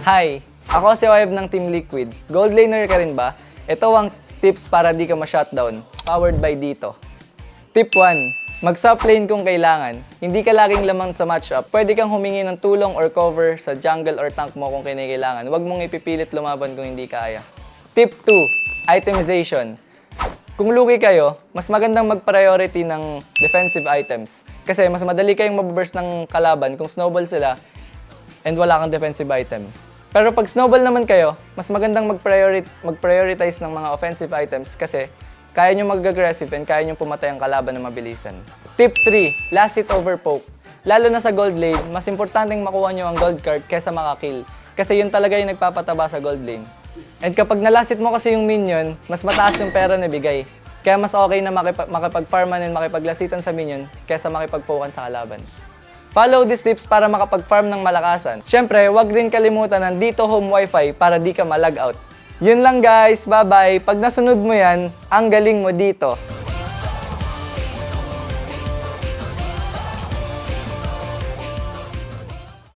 Hi! Ako si Oev ng Team Liquid. Gold laner ka rin ba? Ito ang tips para di ka ma-shutdown. Powered by dito. Tip 1. Mag-top lane kung kailangan. Hindi ka laging lamang sa matchup. Pwede kang humingi ng tulong or cover sa jungle or tank mo kung kinakailangan. Huwag mong ipipilit lumaban kung hindi kaya. Tip 2. Itemization. Kung lugi kayo, mas magandang mag-priority ng defensive items. Kasi mas madali kayong mababurst ng kalaban kung snowball sila and wala kang defensive item. Pero pag snowball naman kayo, mas magandang mag-prioritize ng mga offensive items kasi kaya nyo mag-aggressive and kaya nyo pumatay ang kalaban na mabilisan. Tip 3. Last hit over poke. Lalo na sa gold lane, mas importanteng makuha nyo ang gold card kesa makakill. Kasi yun talaga yung nagpapataba sa gold lane. And kapag nalasit mo kasi yung minion, mas mataas yung pera na bigay. Kaya mas okay na makipag-farman and makipaglasitan sa minion kesa makipag-pokan sa kalaban. Follow these tips para makapag-farm ng malakasan. Siyempre, huwag din kalimutan ng dito home wifi para di ka ma-log out. Yun lang guys, bye-bye. Pag nasunod mo yan, ang galing mo dito.